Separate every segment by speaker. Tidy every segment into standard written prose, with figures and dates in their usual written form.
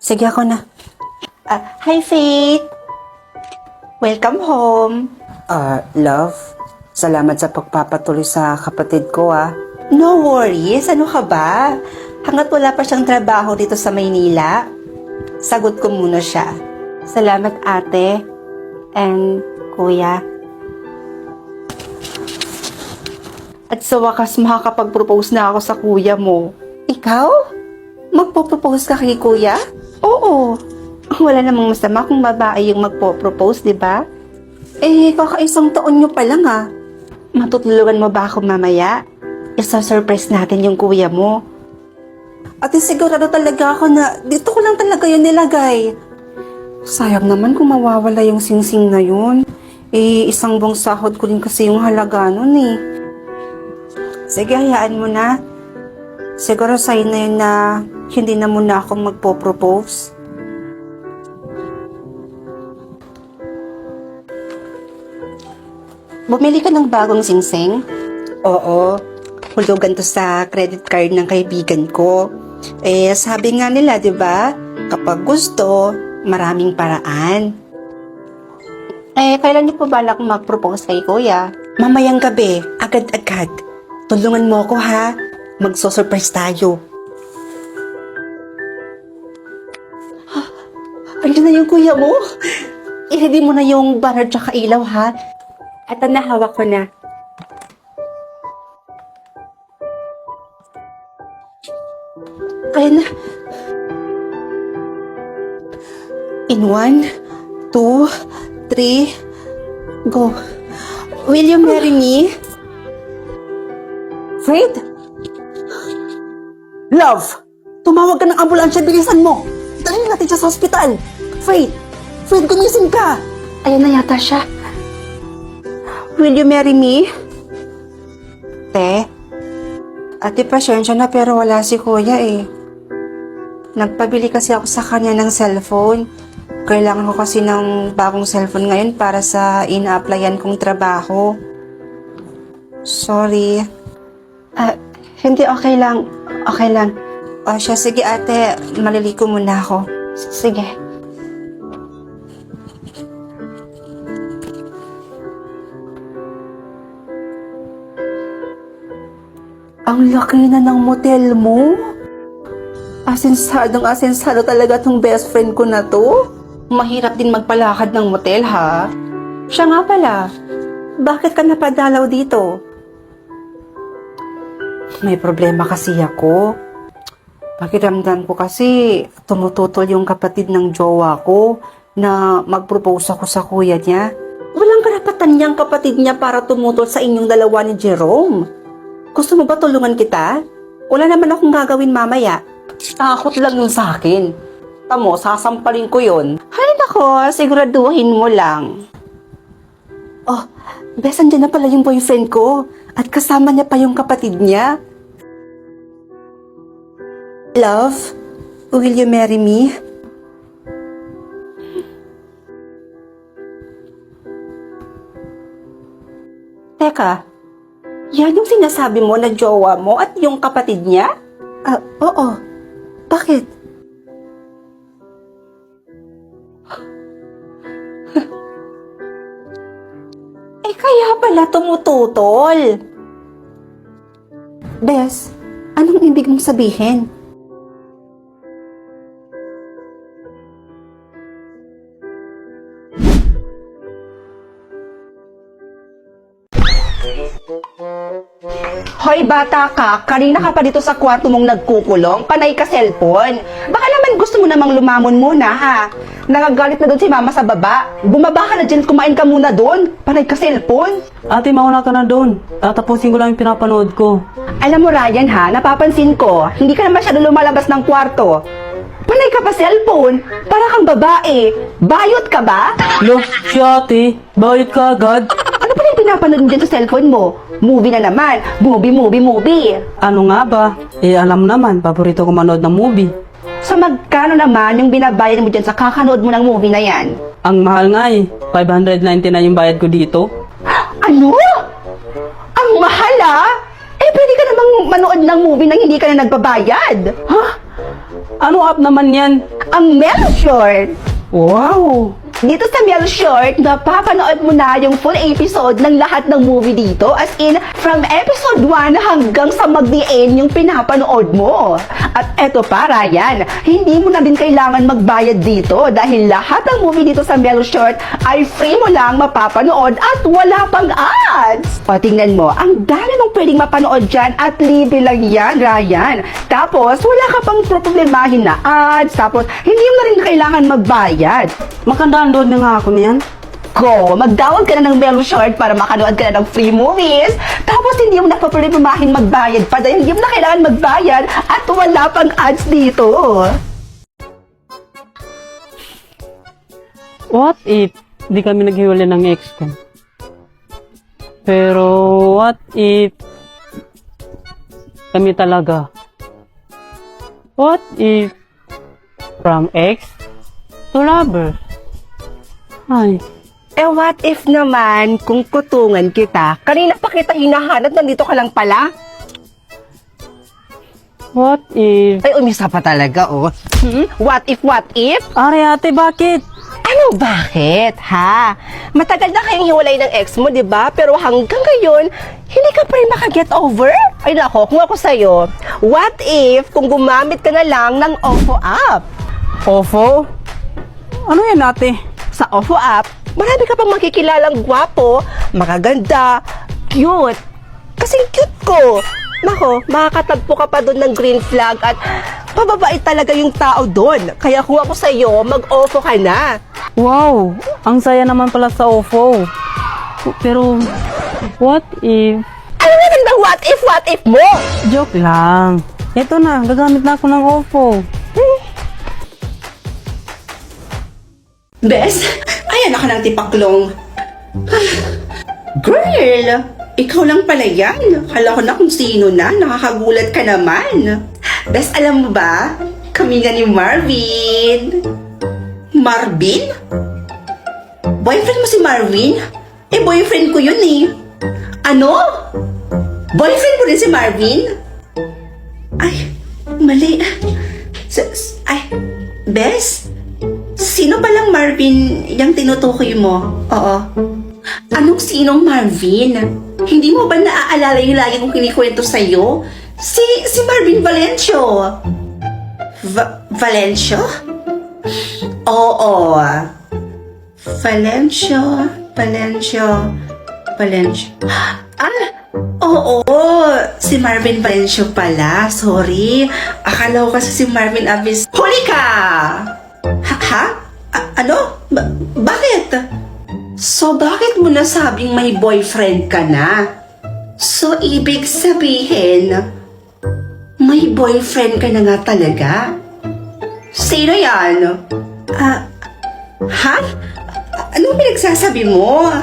Speaker 1: Sige, ako na. Hi, Faith! Welcome home.
Speaker 2: Love, salamat sa pagpapatuloy sa kapatid ko,
Speaker 1: No worries, ano ka ba? Hanggat wala pa siyang trabaho dito sa Maynila, sagot ko muna siya. Salamat, ate. And kuya. At sa wakas, makakapag-propose na ako sa kuya mo. Ikaw? Magpo-propose ka kay kuya? Oo. Wala namang masama kung babae yung magpo-propose, di ba? Kakaisang taon nyo pa lang Matutulungan mo ba ako mamaya? Isa-surprise natin yung kuya mo. Ate, sigurado talaga ako na dito ko lang talaga yun nilagay. Sayang naman kung mawawala yung singsing na yun. Isang buong sahod ko rin kasi yung halaga nun Sige, hayaan mo na. Siguro sa'yo na yun na hindi na muna ako magpo-propose. Bumili ka ng bagong singsing? Oo. Hulugan to sa credit card ng kaibigan ko. Sabi nga nila, di ba? Kapag gusto, maraming paraan. Kailan niyo po balak mag-propose kay kuya? Mamayang gabi, agad-agad. Tulungan mo ako Magso-surprise tayo. Ayun na yung kuya mo. I-ready mo na yung banner tsaka ilaw At hawak ko na. Kaya na. In 1, 2, 3, go. Will you marry me? Fred? Love! Tumawag ka ng ambulansya, bilisan mo! Dalhin natin siya sa ospital! Fred! Fred, gumising ka! Ayan na yata siya. Will you marry me? Ate, pasensya na pero wala si kuya Nagpabili kasi ako sa kanya ng cellphone. Kailangan ko kasi ng bagong cellphone ngayon para sa ina-applyan kong trabaho. Sorry. Hindi, okay lang. Okay lang. Sige ate, maliliko muna ako. Sige. Ang laki na ng motel mo. Asensado talaga tong best friend ko na to. Mahirap din magpalakad ng motel, Siya nga pala, bakit ka napadalaw dito? May problema kasi ako. Pakiramdam ko kasi tumututol yung kapatid ng jowa ko na mag-propose ako sa kuya niya. Walang karapatan niyang kapatid niya para tumutol sa inyong dalawa ni Jerome. Gusto mo ba tulungan kita? Wala naman akong gagawin mamaya. Takot lang yun sa akin. Tamo, sasampalin ko yun. Hay nako, siguraduhin mo lang. Bes, andyan na pala yung boyfriend ko. At kasama niya pa yung kapatid niya. Love, will you marry me? Teka, yan yung sinasabi mo na jowa mo at yung kapatid niya? Oo. Bakit? Kaya pala tumututol. Bes, anong ibig mong sabihin? Hoy bata ka, kanina ka pa dito sa kwarto mong nagkukulong, panay ka cellphone. Baka naman gusto mo namang lumamon muna Nagagalit na doon si mama sa baba. Bumaba ka na dyan, kumain ka muna doon. Panay ka cellphone.
Speaker 2: Ate, mauna ka na doon. Tatapusin ko lang yung pinapanood ko.
Speaker 1: Alam mo Ryan napapansin ko, hindi ka na masyado lumalabas ng kwarto. Panay ka pa cellphone, para kang babae. Bayot ka ba?
Speaker 2: Lo, si ate, bayot ka agad.
Speaker 1: Ano pa yung pinapanood mo dyan sa cellphone mo? Movie na naman. Movie.
Speaker 2: Ano nga ba? Alam naman, paborito ko manood ng movie.
Speaker 1: So magkano naman yung binabayad mo dyan sa kakanood mo ng movie na yan?
Speaker 2: Ang mahal nga 599 yung bayad ko dito.
Speaker 1: Ano? Ang mahal Pwede ka namang manood ng movie nang hindi ka na nagbabayad.
Speaker 3: Ano app naman yan?
Speaker 1: Ang Mel Short!
Speaker 3: Wow!
Speaker 1: Dito sa Mel Short, napapanood mo na yung full episode ng lahat ng movie dito. As in, from episode 1 hanggang sa mag-the-end yung pinapanood mo. At eto pa, Ryan, hindi mo na din kailangan magbayad dito dahil lahat ng movie dito sa Mel Short ay free mo lang mapapanood at wala pang ads. O, tingnan mo, ang dami mong pwedeng mapanood dyan at libre lang yan, Ryan. Tapos, wala ka pang problemahin na ads. Tapos, hindi mo na rin kailangan magbayad.
Speaker 3: Makadownload na nga ako niyan.
Speaker 1: Go! Mag-download ka na ng Melo Short para makanood ka na ng free movies. Tapos hindi mo na papulimahing magbayad pa dahil hindi mo na kailangan magbayad at wala pang ads dito.
Speaker 3: What if di kami naghiwalay ng ex ko? Pero what if kami talaga? What if from ex to lover? Ay,
Speaker 1: What if naman kung kutungan kita? Kanina pa kita hinahanap, nandito ka lang pala.
Speaker 3: what if...
Speaker 1: Ay, umisa pa talaga, oh. What if?
Speaker 3: Are ate, bakit?
Speaker 1: Ano, bakit, ha? Matagal na kayong hiwalay ng ex mo, di ba? Pero hanggang ngayon, hindi ka pa rin makaget over? Ay, nako, kung ako sa'yo, what if kung gumamit ka na lang ng OFO app?
Speaker 3: Ofo? Ano yan ate?
Speaker 1: Sa OFO app, marami ka pang makikilalang gwapo, makaganda, cute. Kasing cute ko. Nako, makakatagpo ka pa doon ng green flag at pababait talaga yung tao doon. Kaya kung ako sa'yo, mag-OFO ka na.
Speaker 3: Wow, ang saya naman pala sa Ofo. Pero, what if...
Speaker 1: Ano naman ba what if mo?
Speaker 3: Joke lang. Ito na, gagamit na ako ng Ofo.
Speaker 1: Bes, ayan ako ng tipaklong. Girl, ikaw lang pala yan. Kala ko na kung sino na. Nakakagulat ka naman. Bes, alam mo ba? Kami nga ni Marvin. Marvin? Boyfriend mo si Marvin? Eh, boyfriend ko yun eh. Ano? Boyfriend mo rin si Marvin? Ay, mali. Ay, Bes? Sino palang Marvin yung tinutukoy mo? Oo. Anong sinong Marvin? Hindi mo ba naaalala yung lagi kong kinikwento sa'yo? Si Marvin Valencio. Valencio? Oo. Valencio. Ah, oo. Si Marvin Valencio pala. Sorry. Akala ko kasi si Marvin Avis. Huli ka! Ha? Ano? Bakit? So, bakit mo nasabing may boyfriend ka na? So, ibig sabihin, may boyfriend ka na nga talaga? Sino yan? Ha? Anong pinagsasabi mo?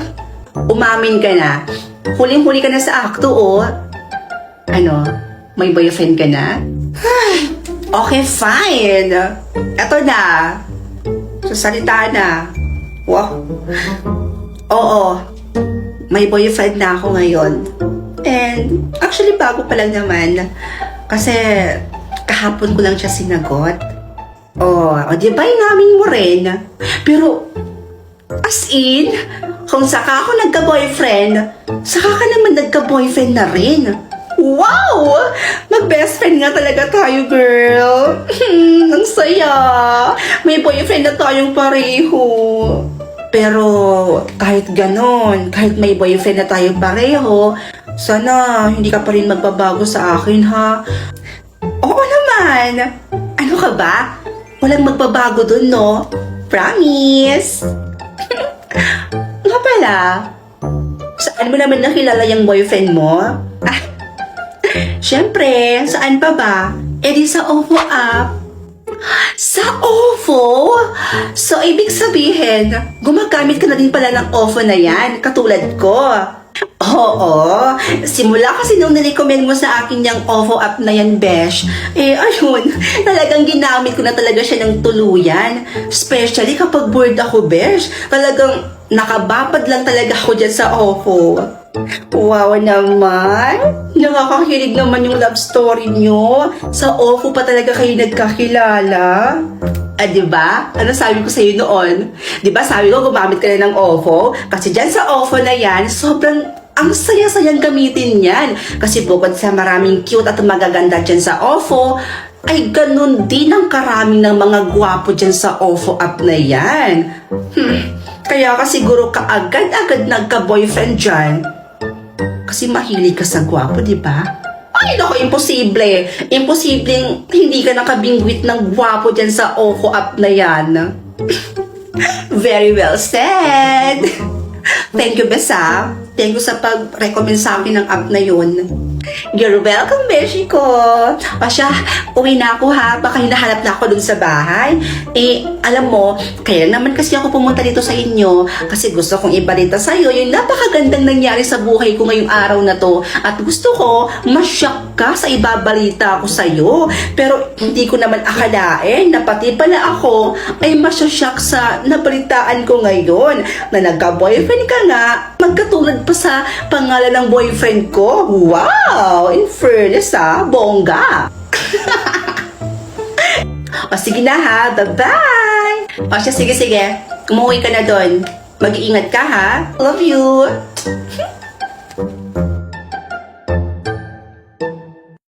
Speaker 1: Umamin ka na. Huling-huli ka na sa akto, oh. Ano? May boyfriend ka na? Okay, fine. Eto na. Sasalita na. Wow. Oo. May boyfriend na ako ngayon. And actually bago pa lang naman. Kasi kahapon ko lang siya sinagot. O di ba inamin mo rin? Pero as in, kung saka ako nagka-boyfriend, saka ka naman nagka-boyfriend na rin. Wow! Mag-best friend nga talaga tayo, girl. Ang saya. May boyfriend na tayong pareho. Pero kahit ganon, kahit may boyfriend na tayo pareho, sana hindi ka pa rin magbabago sa akin, ha? Oo naman. Ano ka ba? Walang magbabago dun, no? Promise. Nga pala, saan mo naman nakilala yung boyfriend mo? Siyempre, saan pa ba? Eh di sa OFO app. Sa OFO? So, ibig sabihin, gumagamit ka na din pala ng OFO na yan, katulad ko. Oo. Simula kasi nung nirecommend mo sa akin yung OFO app na yan, Besh, eh ayun, talagang ginamit ko na talaga siya ng tuluyan. Especially kapag bored ako, Besh. Talagang nakababad lang talaga ako dyan sa OFO. Wow naman! Nakakakilig naman yung love story nyo. Sa OFO pa talaga kayo nagkakilala. Ah, diba? Ano sabi ko sa'yo noon? Diba sabi ko gumamit ka na ng OFO? Kasi dyan sa OFO na yan, sobrang ang saya-sayang gamitin yan. Kasi bukod sa maraming cute at magaganda dyan sa OFO, ay ganun din ang karami ng mga gwapo dyan sa OFO app na yan. Kaya ka siguro kaagad-agad nagka-boyfriend dyan. Kasi mahilig ka sa gwapo, di ba? Ay, naku, imposible. Imposibleng hindi ka nakabingwit ng gwapo dyan sa OFO app na yan. Very well said. Thank you, Besa. Thank you sa pag-recommend sa akin ng app na yun. You're welcome, Beshi ko. O siya, uwi na ako ha. Baka hinahanap na ako dun sa bahay. Eh, alam mo, kaya naman kasi ako pumunta dito sa inyo kasi gusto kong ibalita sa'yo yung napakagandang nangyari sa buhay ko ngayong araw na to. At gusto ko, ma-shock ka sa ibabalita ko sa'yo. Pero hindi ko naman akalain na pati pala ako ay masya-shock sa nabalitaan ko ngayon na nagka-boyfriend ka nga, magkatulad pa sa pangalan ng boyfriend ko. Wow! In fairness bongga! O sige na ha, bye-bye! O siya, sige. Umuwi ka na doon. Mag-iingat ka ha. Love you!